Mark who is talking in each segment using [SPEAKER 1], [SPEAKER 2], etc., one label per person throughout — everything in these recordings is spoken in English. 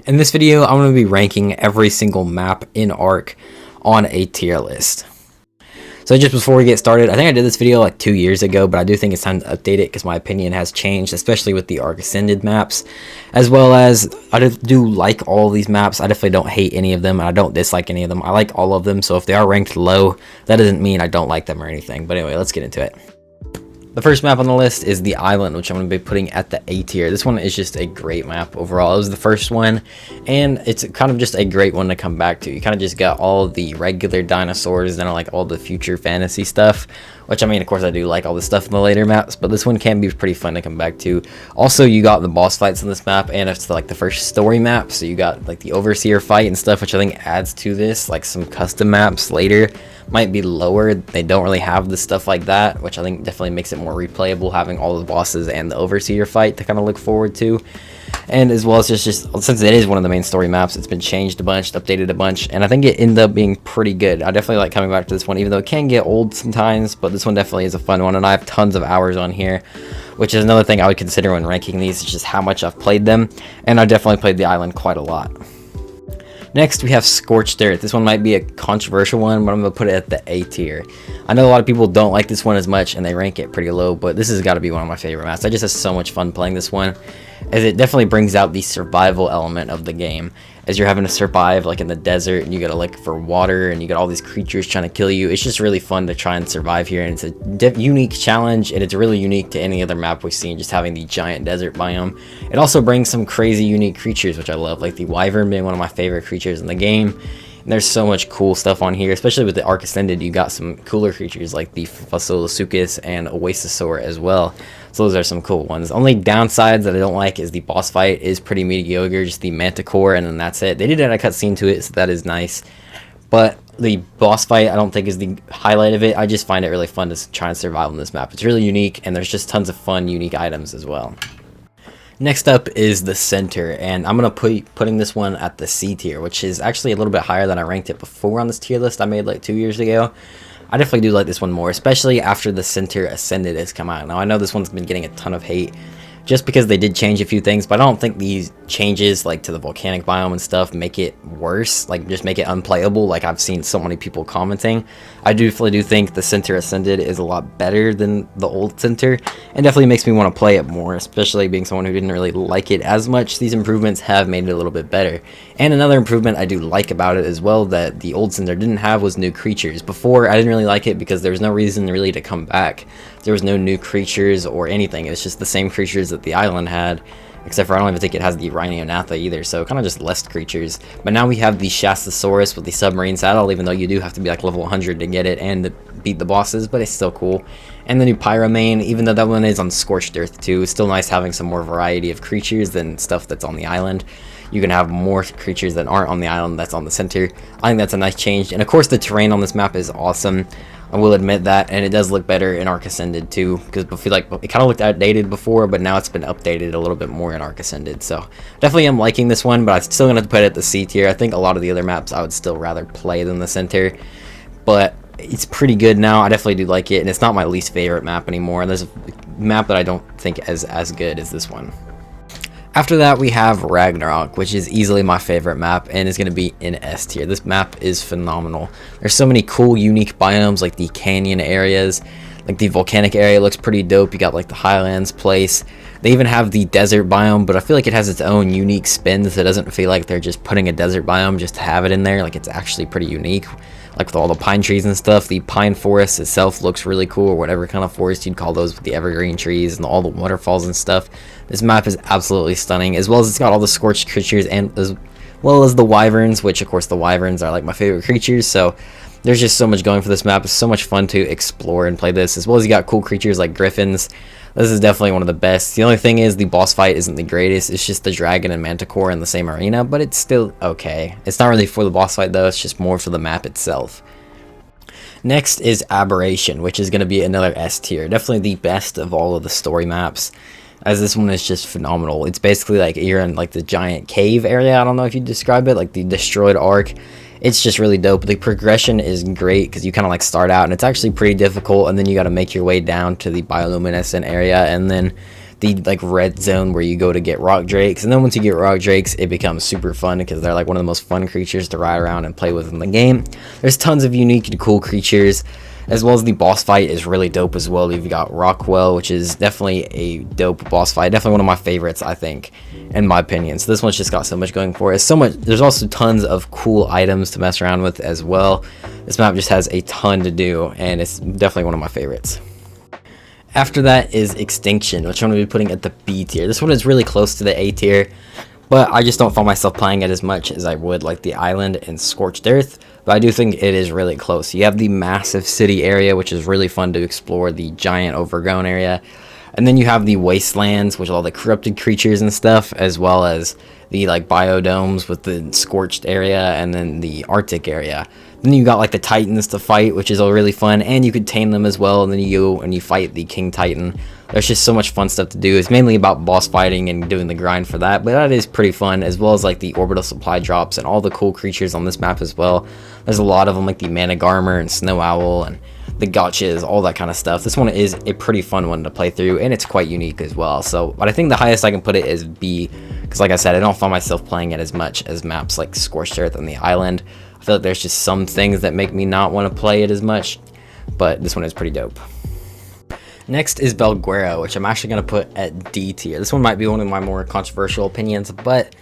[SPEAKER 1] In this video, I'm going to be ranking every single map in Ark on a tier list. So just before we get started, I think I did this video like 2 years ago, but I do think it's time to update it because my opinion has changed, especially with the Ark Ascended maps, as well as I do like all of these maps. I definitely don't hate any of them, and I don't dislike any of them. I like all of them, so if they are ranked low, that doesn't mean I don't like them or anything. But anyway, let's get into it. The first map on the list is the Island, which I'm going to be putting at the A tier. This one is just a great map overall. It was the first one, and it's kind of just a great one to come back to. You kind of just got all the regular dinosaurs and like all the future fantasy stuff, which I mean, of course, I do like all the stuff in the later maps, but this one can be pretty fun to come back to. Also, you got the boss fights in this map, and it's like the first story map, so you got like the Overseer fight and stuff, which I think adds to this. Like some custom maps later might be lower. They don't really have the stuff like that, which I think definitely makes it more replayable, having all the bosses and the Overseer fight to kind of look forward to. And as well as just since it is one of the main story maps, it's been changed a bunch, updated a bunch, and I think it ended up being pretty good. I definitely like coming back to this one, even though it can get old sometimes, but this one definitely is a fun one, and I have tons of hours on here, which is another thing I would consider when ranking these, is just how much I've played them, and I definitely played the Island quite a lot. Next, we have Scorchdir. This one might be a controversial one, but I'm going to put it at the A tier. I know a lot of people don't like this one as much, and they rank it pretty low, but this has got to be one of my favorite maps. I just have so much fun playing this one, as it definitely brings out the survival element of the game, as you're having to survive like in the desert, and you gotta look for water, and you got all these creatures trying to kill you. It's just really fun to try and survive here, and it's a unique challenge, and it's really unique to any other map we've seen, just having the giant desert biome. It also brings some crazy unique creatures, which I love, like the Wyvern being one of my favorite creatures in the game. And there's so much cool stuff on here, especially with the Ark Ascended. You got some cooler creatures like the Fossilosuchus and Oasisaur as well. So those are some cool ones. Only downsides that I don't like is the boss fight is pretty mediocre, just the Manticore, and then that's it. They did add a cutscene to it, so that is nice. But the boss fight I don't think is the highlight of it. I just find it really fun to try and survive on this map. It's really unique, and there's just tons of fun, unique items as well. Next up is the Center, and I'm going to putting this one at the C tier, which is actually a little bit higher than I ranked it before on this tier list I made like 2 years ago. I definitely do like this one more, especially after the Center Ascended has come out. Now, I know this one's been getting a ton of hate just because they did change a few things, but I don't think these changes like to the volcanic biome and stuff make it worse, like just make it unplayable, like I've seen so many people commenting. I definitely do think the Center Ascended is a lot better than the old Center, and definitely makes me want to play it more, especially being someone who didn't really like it as much. These improvements have made it a little bit better. And another improvement I do like about it as well that the old Center didn't have was new creatures. Before, I didn't really like it because there was no reason really to come back. There was no new creatures or anything. It's just the same creatures that the Island had, except for I don't even think it has the Rhinognatha either, so kind of just less creatures. But now we have the Shastasaurus with the submarine saddle, even though you do have to be like level 100 to get it and to beat the bosses, but it's still cool. And the new Pyromane, even though that one is on Scorched Earth too, it's still nice having some more variety of creatures than stuff that's on the Island. You can have more creatures that aren't on the Island that's on the Center. I think that's a nice change, and of course the terrain on this map is awesome. I will admit that, and it does look better in Ark Ascended too, because I feel like it kind of looked outdated before, but now it's been updated a little bit more in Ark Ascended. So definitely am liking this one, but I'm still going to put it at the C tier. I think a lot of the other maps I would still rather play than the Center, but it's pretty good now. I definitely do like it, and it's not my least favorite map anymore. There's a map that I don't think is as good as this one. After that, we have Ragnarok, which is easily my favorite map and is going to be in S tier. This map is phenomenal. There's so many cool, unique biomes, like the canyon areas. Like the volcanic area looks pretty dope. You got like the highlands place. They even have the desert biome, but I feel like it has its own unique spin, so it doesn't feel like they're just putting a desert biome just to have it in there. Like it's actually pretty unique. Like with all the pine trees and stuff, the pine forest itself looks really cool, or whatever kind of forest you'd call those with the evergreen trees and all the waterfalls and stuff. This map is absolutely stunning, as well as it's got all the scorched creatures and as well as the wyverns, which of course the wyverns are like my favorite creatures, so there's just so much going for this map. It's so much fun to explore and play this, as well as you got cool creatures like griffins. This is definitely one of the best. The only thing is the boss fight isn't the greatest. It's just the dragon and manticore in the same arena, but it's still okay. It's not really for the boss fight though, it's just more for the map itself. Next is Aberration, which is going to be another S tier. Definitely the best of all of the story maps, as this one is just phenomenal. It's basically like you're in like the giant cave area. I don't know if you describe it, like the destroyed Ark. It's just really dope. The progression is great because you kind of like start out and it's actually pretty difficult, and then you got to make your way down to the bioluminescent area, and then the like red zone where you go to get rock drakes, and then once you get rock drakes, it becomes super fun because they're like one of the most fun creatures to ride around and play with in the game. There's tons of unique and cool creatures, as well as the boss fight is really dope as well. You've got Rockwell, which is definitely a dope boss fight, definitely one of my favorites, I think, in my opinion. So this one's just got so much going for it. There's also tons of cool items to mess around with as well. This map just has a ton to do, and it's definitely one of my favorites. After that is Extinction, which I'm going to be putting at the B tier. This one is really close to the A tier, but I just don't find myself playing it as much as I would like the Island and Scorched Earth, but I do think it is really close. You have the massive city area, which is really fun to explore, the giant overgrown area, and then you have the wastelands, which are all the corrupted creatures and stuff, as well as the like biodomes with the scorched area, and then the Arctic area. Then you got like the Titans to fight, which is all really fun, and you could tame them as well, and then you go and you fight the King Titan. There's just so much fun stuff to do. It's mainly about boss fighting and doing the grind for that, but that is pretty fun, as well as like the orbital supply drops and all the cool creatures on this map as well. There's a lot of them, like the Managarmr and Snow Owl and the gotchas, all that kind of stuff. This one is a pretty fun one to play through, and it's quite unique as well. So, but I think the highest I can put it is B, because like I said, I don't find myself playing it as much as maps like Scorched Earth and the Island. I feel like there's just some things that make me not want to play it as much, but this one is pretty dope. Next is Bel Guero, which I'm actually going to put at D tier. This one might be one of my more controversial opinions, but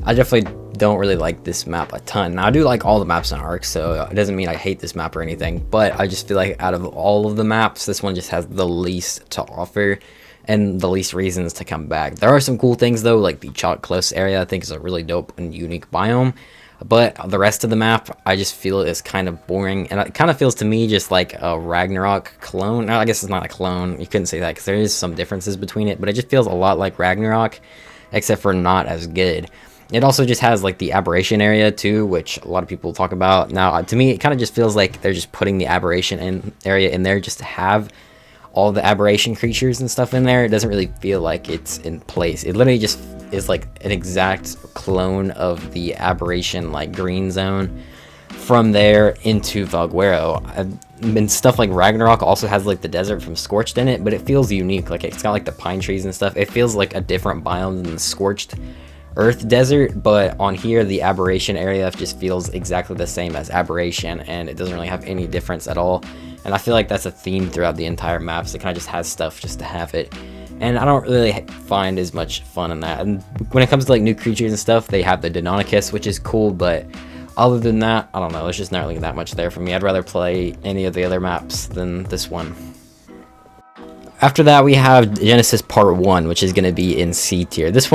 [SPEAKER 1] I definitely don't really like this map a ton. Now, I do like all the maps in Ark, so it doesn't mean I hate this map or anything, but I just feel like out of all of the maps, this one just has the least to offer and the least reasons to come back. There are some cool things, though, like the Chalk Cliffs area, I think is a really dope and unique biome. But the rest of the map, I just feel is kind of boring, and it kind of feels to me just like a Ragnarok clone. I guess it's not a clone, you couldn't say that because there is some differences between it, but it just feels a lot like Ragnarok, except for not as good. It also just has like the Aberration area too, which a lot of people talk about. Now, to me, it kind of just feels like they're just putting the Aberration area in there just to have all the Aberration creatures and stuff in there. It doesn't really feel like it's in place. It literally just is like an exact clone of the Aberration like green zone from there into Bel Guero. And stuff like Ragnarok also has like the desert from Scorched in it, but it feels unique. Like it's got like the pine trees and stuff. It feels like a different biome than the Scorched Earth desert, but on here the Aberration area just feels exactly the same as Aberration, and it doesn't really have any difference at all. And I feel like that's a theme throughout the entire map, so it kind of just has stuff just to have it. And I don't really find as much fun in that. And when it comes to like new creatures and stuff, they have the Deinonychus, which is cool, but other than that, I don't know, it's just not really that much there for me. I'd rather play any of the other maps than this one. After that, we have Genesis Part 1, which is going to be in C tier. This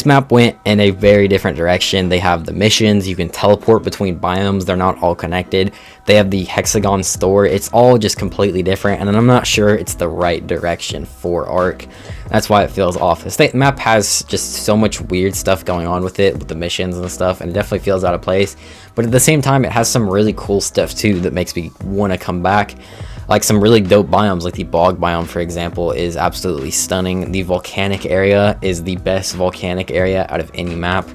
[SPEAKER 1] map went in a very different direction. They have the missions. You can teleport between biomes. They're not all connected. They have the hexagon store. It's all just completely different, and I'm not sure it's the right direction for Ark. That's why it feels off. This map has just so much weird stuff going on with it, with the missions and stuff, and it definitely feels out of place. But at the same time, it has some really cool stuff, too, that makes me want to come back. Like some really dope biomes, like the bog biome, for example, is absolutely stunning. The volcanic area is the best volcanic area out of any map.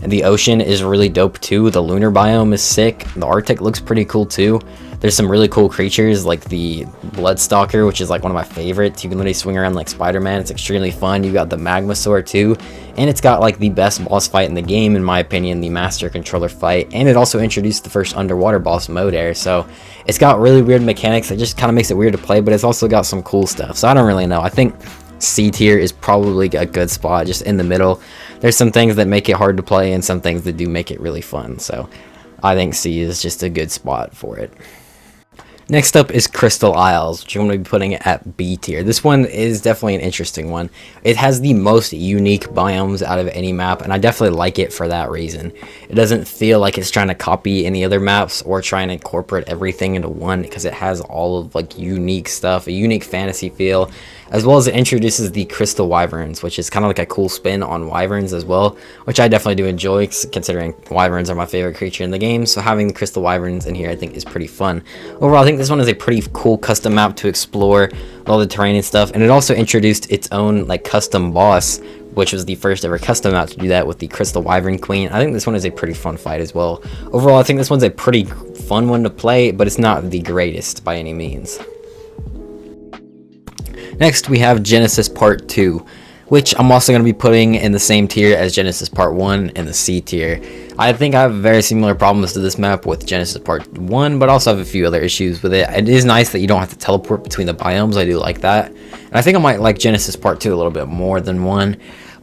[SPEAKER 1] And the ocean is really dope too. The lunar biome is sick. The Arctic looks pretty cool too. There's some really cool creatures like the Bloodstalker, which is like one of my favorites. You can literally swing around like Spider-Man. It's extremely fun. You got the Magmasaur too. And it's got like the best boss fight in the game, in my opinion, the Master Controller fight. And it also introduced the first underwater boss mode air. So it's got really weird mechanics that just kind of makes it weird to play, but it's also got some cool stuff. So I don't really know. I think C tier is probably a good spot, just in the middle. There's some things that make it hard to play and some things that do make it really fun. So I think C is just a good spot for it. Next up is Crystal Isles, which I'm going to be putting at B tier. This one is definitely an interesting one. It has the most unique biomes out of any map, and I definitely like it for that reason. It doesn't feel like it's trying to copy any other maps or trying to incorporate everything into one, because it has all of like unique stuff, a unique fantasy feel, as well as it introduces the Crystal Wyverns, which is kind of like a cool spin on Wyverns as well, which I definitely do enjoy, considering Wyverns are my favorite creature in the game. So having the Crystal Wyverns in here I think is pretty fun. Overall, I think this one is a pretty cool custom map to explore with all the terrain and stuff, and it also introduced its own like custom boss, which was the first ever custom map to do that with the Crystal Wyvern Queen. I think this one is a pretty fun fight as well. Overall, I think this one's a pretty fun one to play, but it's not the greatest by any means. Next, we have Genesis Part 2. which I'm also going to be putting in the same tier as Genesis Part 1 and the C tier. I think I have very similar problems to this map with Genesis Part 1, but also have a few other issues with it. It is nice that you don't have to teleport between the biomes. I do like that. And I think I might like Genesis Part 2 a little bit more than 1.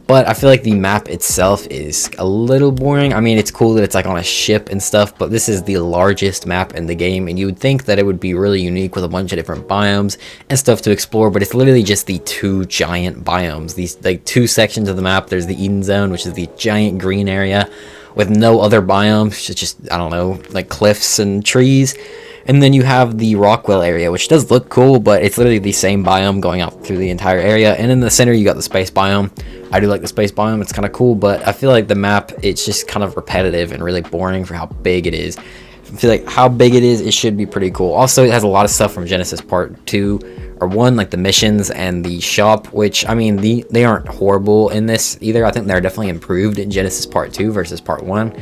[SPEAKER 1] But I feel like the map itself is a little boring. I mean, it's cool that it's like on a ship and stuff, but this is the largest map in the game, and you would think that it would be really unique with a bunch of different biomes and stuff to explore, but it's literally just the 2 giant biomes. These like 2 sections of the map. There's the Eden Zone, which is the giant green area with no other biomes. It's just, I don't know, like cliffs and trees. And then you have the Rockwell area, which does look cool, but it's literally the same biome going out through the entire area. And in the center, you got the space biome. I do like the space biome. It's kind of cool, but I feel like the map, it's just kind of repetitive and really boring for how big it is. I feel like how big it is, it should be pretty cool. Also, it has a lot of stuff from Genesis Part 2 or 1, like the missions and the shop, which, I mean, they aren't horrible in this either. I think they're definitely improved in Genesis Part 2 versus Part 1.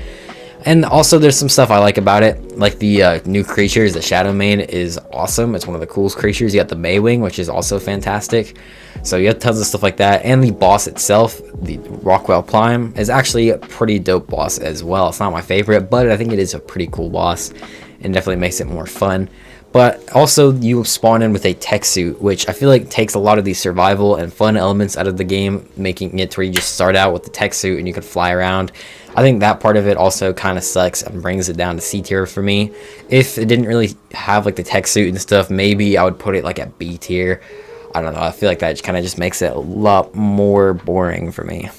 [SPEAKER 1] And also there's some stuff I like about it, like the new creatures. The Shadow Mane is awesome. It's one of the coolest creatures. You got the Maywing, which is also fantastic. So you have tons of stuff like that. And the boss itself, the Rockwell Prime, is actually a pretty dope boss as well. It's not my favorite, but I think it is a pretty cool boss and definitely makes it more fun. But also you spawn in with a tech suit, which I feel like takes a lot of the survival and fun elements out of the game, making it to where you just start out with the tech suit and you can fly around. I think that part of it also kind of sucks and brings it down to C tier for me. If it didn't really have like the tech suit and stuff, maybe I would put it like at B tier. I don't know, I feel like that kind of just makes it a lot more boring for me.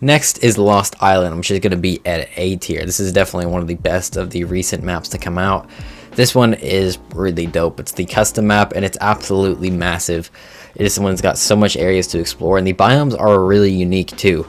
[SPEAKER 1] Next is Lost Island, which is going to be at A tier. This is definitely one of the best of the recent maps to come out. This one is really dope. It's the custom map, and it's absolutely massive. It is one that's got so much areas to explore, and the biomes are really unique too.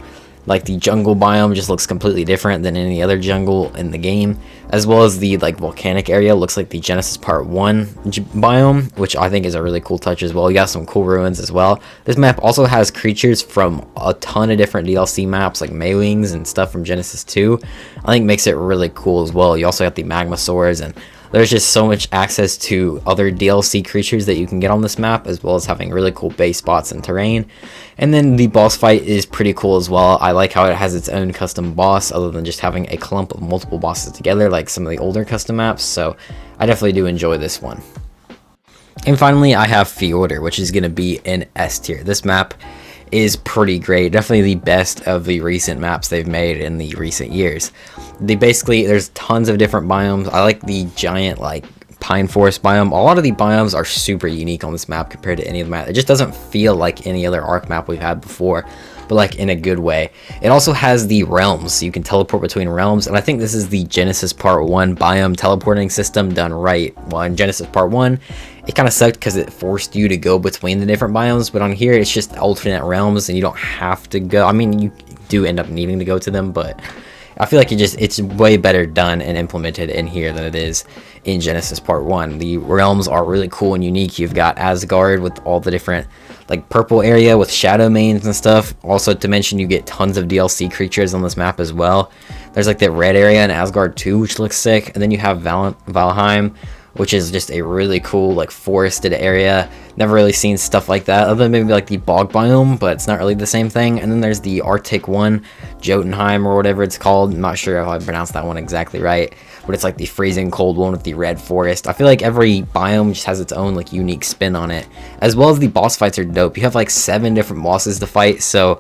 [SPEAKER 1] Like the jungle biome just looks completely different than any other jungle in the game, as well as the like volcanic area looks like the Genesis Part 1 biome, which I think is a really cool touch as well. You got some cool ruins as well. This map also has creatures from a ton of different DLC maps like Maywings and stuff from Genesis 2. I think makes it really cool as well. You also got the Magmasaurs, and there's just so much access to other DLC creatures that you can get on this map, as well as having really cool base spots and terrain. And then the boss fight is pretty cool as well. I like how it has its own custom boss, other than just having a clump of multiple bosses together like some of the older custom maps, so I definitely do enjoy this one. And finally, I have Fiod, which is going to be in S tier. This map is pretty great, definitely the best of the recent maps they've made in the recent years. There's tons of different biomes. I like the giant like pine forest biome. A lot of the biomes are super unique on this map compared to any of the maps. It just doesn't feel like any other Ark map we've had before, but like in a good way. It also has the realms, so you can teleport between realms, and I think this is the Genesis Part 1 biome teleporting system done right. Well, in Genesis Part 1, it kind of sucked because it forced you to go between the different biomes, but on here it's just alternate realms and you don't have to go. I mean, you do end up needing to go to them, but I feel like it's way better done and implemented in here than it is in Genesis Part 1. The realms are really cool and unique. You've got Asgard with all the different like purple area with shadow mains and stuff. Also to mention, you get tons of DLC creatures on this map as well. There's like the red area in Asgard 2, which looks sick, and then you have Valheim, which is just a really cool like forested area. Never really seen stuff like that, other than maybe like the bog biome, but it's not really the same thing. And then there's the Arctic one, Jotunheim or whatever it's called. I'm not sure if I pronounced that one exactly right, but it's like the freezing cold one with the red forest. I feel like every biome just has its own like unique spin on it, as well as the boss fights are dope. You have like 7 different bosses to fight, so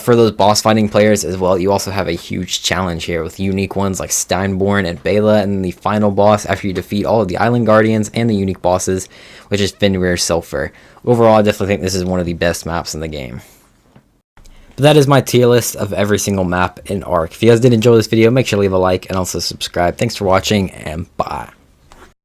[SPEAKER 1] for those boss fighting players as well, you also have a huge challenge here with unique ones like Steinborn and Bela, and the final boss after you defeat all of the island guardians and the unique bosses, which is Fenrir Sulfur. Overall, I definitely think this is one of the best maps in the game. But that is my tier list of every single map in Ark. If you guys did enjoy this video, make sure to leave a like and also subscribe. Thanks for watching, and bye.